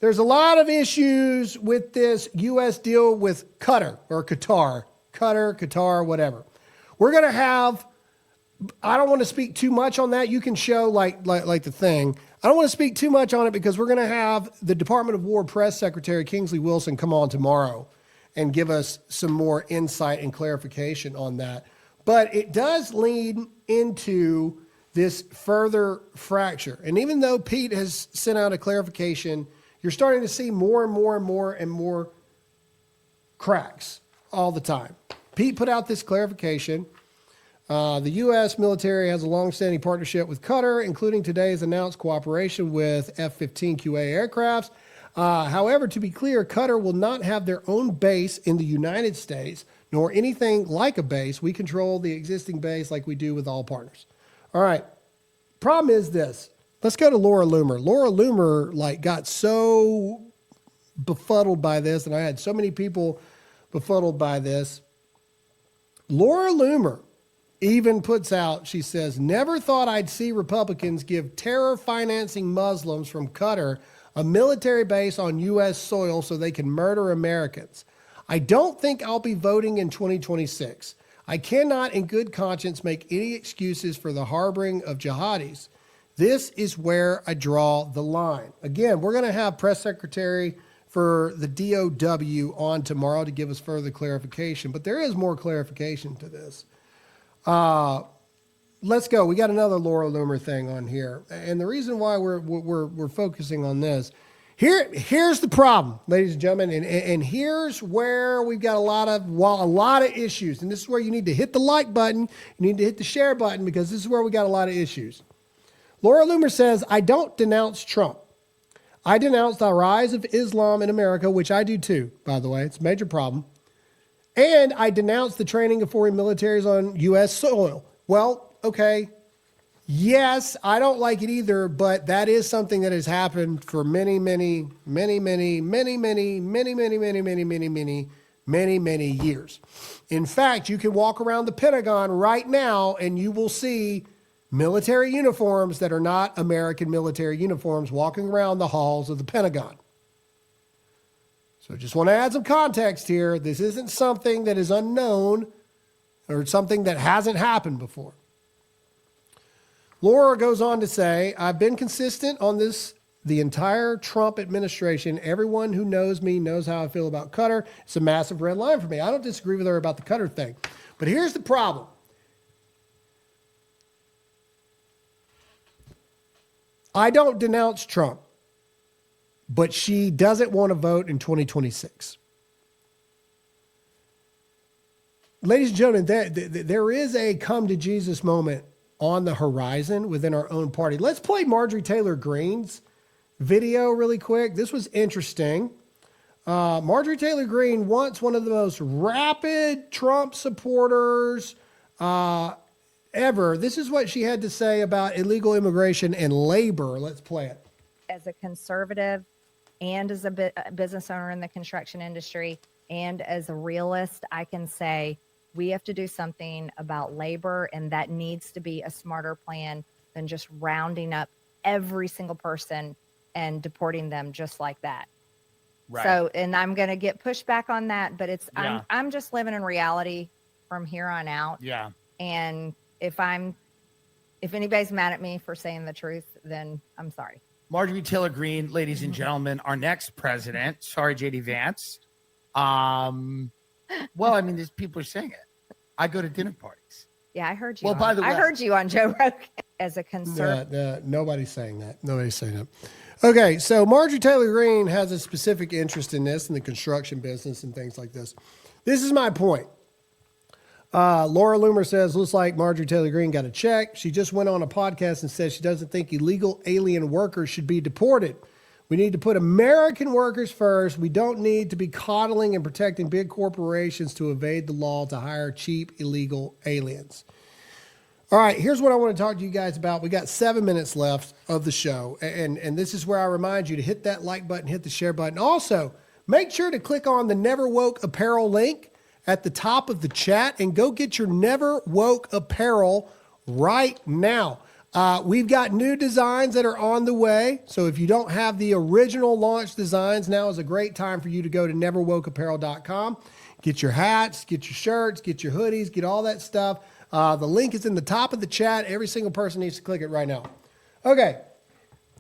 there's a lot of issues with this U.S. deal with Qatar or Qatar, whatever. We're going to have, I don't want to speak too much on that. You can show like the thing. I don't want to speak too much on it because we're going to have the Department of War Press Secretary Kingsley Wilson come on tomorrow and give us some more insight and clarification on that. But it does lead into this further fracture. And even though Pete has sent out a clarification, you're starting to see more and more cracks all the time. Pete put out this clarification. The U.S. military has a long-standing partnership with Qatar, including today's announced cooperation with F-15QA aircrafts. However, to be clear, Qatar will not have their own base in the United States, nor anything like a base. We control the existing base like we do with all partners. All right. Problem is this. Let's go to Laura Loomer. Laura Loomer got so befuddled by this, and I had so many people befuddled by this. Laura Loomer even puts out, she says, never thought I'd see Republicans give terror financing Muslims from Qatar a military base on U.S. soil so they can murder Americans. I don't think I'll be voting in 2026. I cannot in good conscience make any excuses for the harboring of jihadis. This is where I draw the line. Again, we're going to have Press Secretary for the DOW on tomorrow to give us further clarification, but there is more clarification to this. Let's go. We got another Laura Loomer thing on here. And the reason why we're focusing on this, here's the problem, ladies and gentlemen, and here's where we've got a lot of issues. And this is where you need to hit the like button, you need to hit the share button, because this is where we got a lot of issues. Laura Loomer says, I don't denounce Trump. I denounce the rise of Islam in America, which I do too, by the way. It's a major problem. And I denounce the training of foreign militaries on U.S. soil. Well, okay. Yes, I don't like it either, but that is something that has happened for many years. In fact, you can walk around the Pentagon right now and you will see military uniforms that are not American military uniforms walking around the halls of the Pentagon. So just want to add some context here. This isn't something that is unknown or something that hasn't happened before. Laura goes on to say, I've been consistent on this the entire Trump administration. Everyone who knows me knows how I feel about Qatar. It's a massive red line for me. I don't disagree with her about the Qatar thing. But here's the problem. I don't denounce Trump, but she doesn't want to vote in 2026. Ladies and gentlemen, there is a come to Jesus moment on the horizon within our own party. Let's play Marjorie Taylor Greene's video really quick. This was interesting. Marjorie Taylor Greene, once one of the most rapid Trump supporters ever. This is what she had to say about illegal immigration and labor. Let's play it. As a conservative and as a business owner in the construction industry and as a realist, I can say we have to do something about labor, and that needs to be a smarter plan than just rounding up every single person and deporting them just like that. Right. So, and I'm going to get pushback on that, but I'm just living in reality from here on out. Yeah. And if anybody's mad at me for saying the truth, then I'm sorry. Marjorie Taylor Greene, ladies and gentlemen, our next president. Sorry, JD Vance. Well, I mean, these people are saying it. I go to dinner parties. Yeah, I heard you. Well, by the way, I heard you on Joe Rogan as a conservative. Nobody's saying that. Nobody's saying that. Okay, so Marjorie Taylor Greene has a specific interest in this, in the construction business and things like this. This is my point. Laura Loomer says, looks like Marjorie Taylor Greene got a check. She just went on a podcast and said she doesn't think illegal alien workers should be deported. We need to put American workers first. We don't need to be coddling and protecting big corporations to evade the law to hire cheap illegal aliens. All right, here's what I want to talk to you guys about. We got 7 minutes left of the show. And this is where I remind you to hit that like button, hit the share button. Also, make sure to click on the Never Woke Apparel link at the top of the chat and go get your Never Woke apparel right now. We've got new designs that are on the way. So if you don't have the original launch designs, now is a great time for you to go to neverwokeapparel.com. Get your hats, get your shirts, get your hoodies, get all that stuff. The link is in the top of the chat. Every single person needs to click it right now. Okay,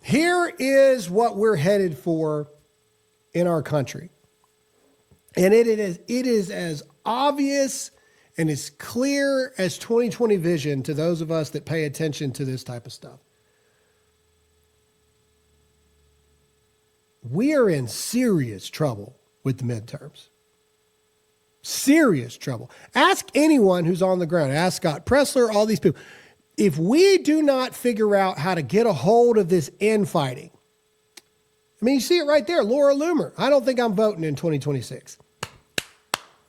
here is what we're headed for in our country. And it is as obvious and as clear as 2020 vision to those of us that pay attention to this type of stuff. We are in serious trouble with the midterms. Serious trouble. Ask anyone who's on the ground. Ask Scott Pressler, all these people. If we do not figure out how to get a hold of this infighting, I mean, you see it right there, Laura Loomer. I don't think I'm voting in 2026.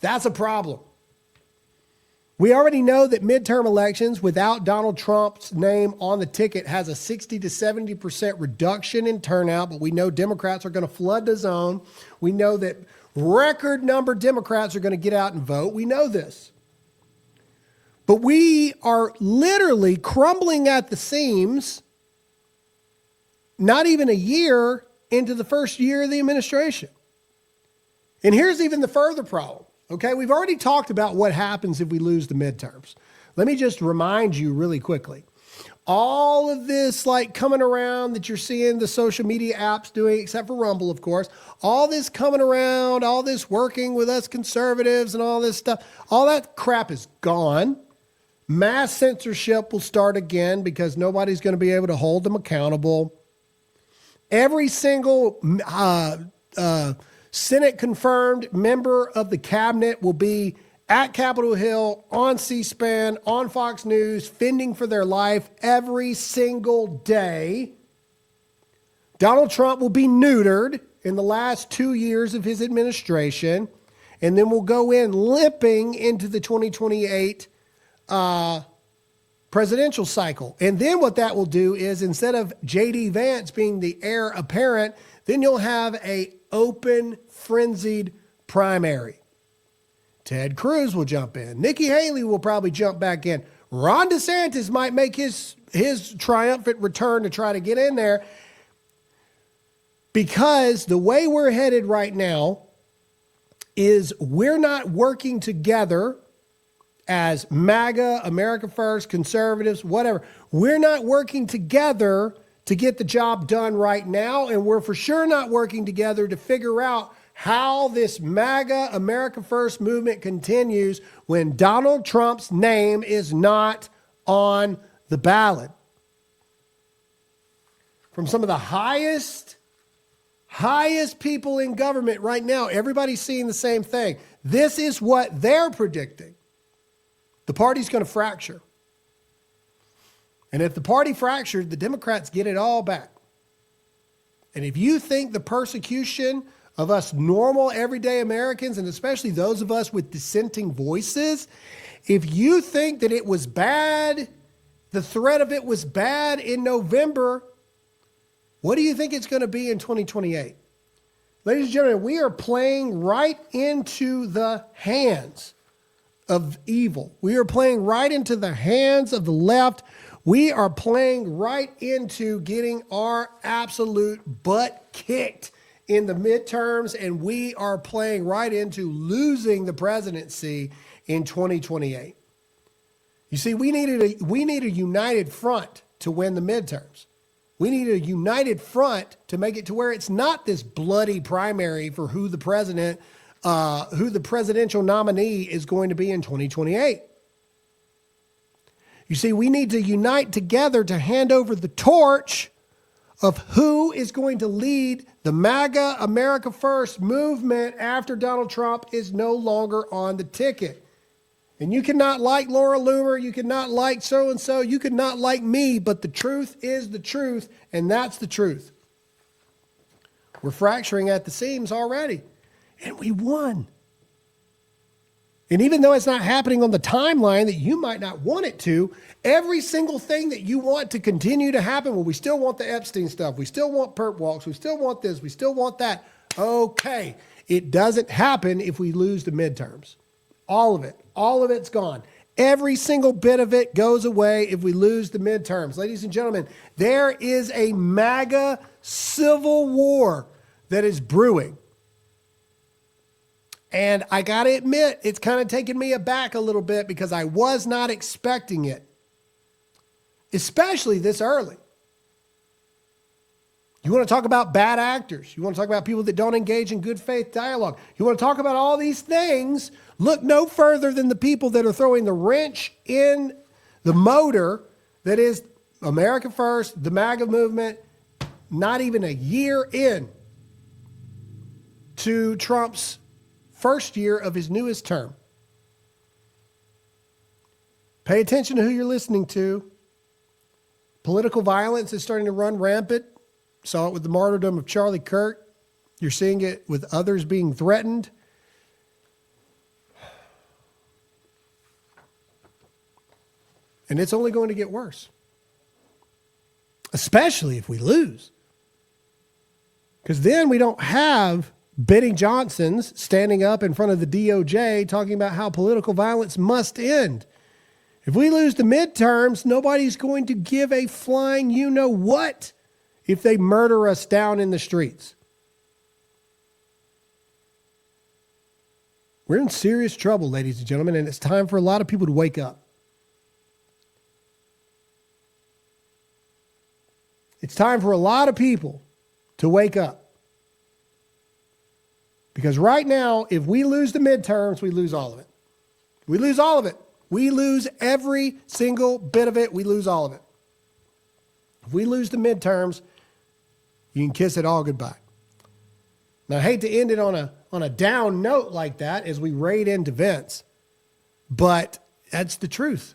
That's a problem. We already know that midterm elections without Donald Trump's name on the ticket has a 60 to 70% reduction in turnout, but we know Democrats are going to flood the zone. We know that record number Democrats are going to get out and vote. We know this. But we are literally crumbling at the seams, not even a year into the first year of the administration. And here's even the further problem. Okay, we've already talked about what happens if we lose the midterms. Let me just remind you really quickly. All of this like coming around that you're seeing the social media apps doing, except for Rumble, of course, all this coming around, all this working with us conservatives and all this stuff, all that crap is gone. Mass censorship will start again because nobody's going to be able to hold them accountable. Every single Senate confirmed member of the cabinet will be at Capitol Hill, on C-SPAN, on Fox News, fending for their life every single day. Donald Trump will be neutered in the last 2 years of his administration, and then we'll go in limping into the 2028 presidential cycle. And then what that will do is instead of J.D. Vance being the heir apparent, then you'll have a open, frenzied primary. Ted Cruz will jump in. Nikki Haley will probably jump back in. Ron DeSantis might make his triumphant return to try to get in there, because the way we're headed right now is we're not working together as MAGA, America First, conservatives, whatever. We're not working together to get the job done right now, and we're for sure not working together to figure out how this MAGA, America First movement continues when Donald Trump's name is not on the ballot. From some of the highest people in government right now, everybody's seeing the same thing. This is what they're predicting. The party's going to fracture. And if the party fractured, the Democrats get it all back. And if you think the persecution of us normal, everyday Americans, and especially those of us with dissenting voices, if you think that it was bad, the threat of it was bad in November, what do you think it's going to be in 2028? Ladies and gentlemen, we are playing right into the hands of evil. We are playing right into the hands of the left. We are playing right into getting our absolute butt kicked in the midterms, and we are playing right into losing the presidency in 2028. You see, we need a united front to win the midterms. We need a united front to make it to where it's not this bloody primary for who the presidential nominee is going to be in 2028. You see, we need to unite together to hand over the torch of who is going to lead the MAGA America First movement after Donald Trump is no longer on the ticket. And you cannot like Laura Loomer, you cannot like so-and-so, you could not like me, but the truth is the truth, and that's the truth. We're fracturing at the seams already, and we won. And even though it's not happening on the timeline that you might not want it to, every single thing that you want to continue to happen, well, we still want the Epstein stuff, we still want perp walks, we still want this, we still want that. Okay, it doesn't happen if we lose the midterms. All of it's gone. Every single bit of it goes away if we lose the midterms. Ladies and gentlemen, there is a MAGA civil war that is brewing. And I got to admit, it's kind of taken me aback a little bit because I was not expecting it, especially this early. You want to talk about bad actors. You want to talk about people that don't engage in good faith dialogue. You want to talk about all these things. Look no further than the people that are throwing the wrench in the motor that is America First, the MAGA movement, not even a year in to Trump's first year of his newest term. Pay attention to who you're listening to. Political violence is starting to run rampant. Saw it with the martyrdom of Charlie Kirk. You're seeing it with others being threatened. And it's only going to get worse. Especially if we lose. Because then we don't have Benny Johnsons standing up in front of the DOJ talking about how political violence must end. If we lose the midterms, nobody's going to give a flying you-know-what if they murder us down in the streets. We're in serious trouble, ladies and gentlemen, and it's time for a lot of people to wake up. It's time for a lot of people to wake up. Because right now, if we lose the midterms, we lose all of it. We lose all of it. We lose every single bit of it. We lose all of it. If we lose the midterms, you can kiss it all goodbye. Now, I hate to end it on a down note like that as we raid into Vince, but that's the truth.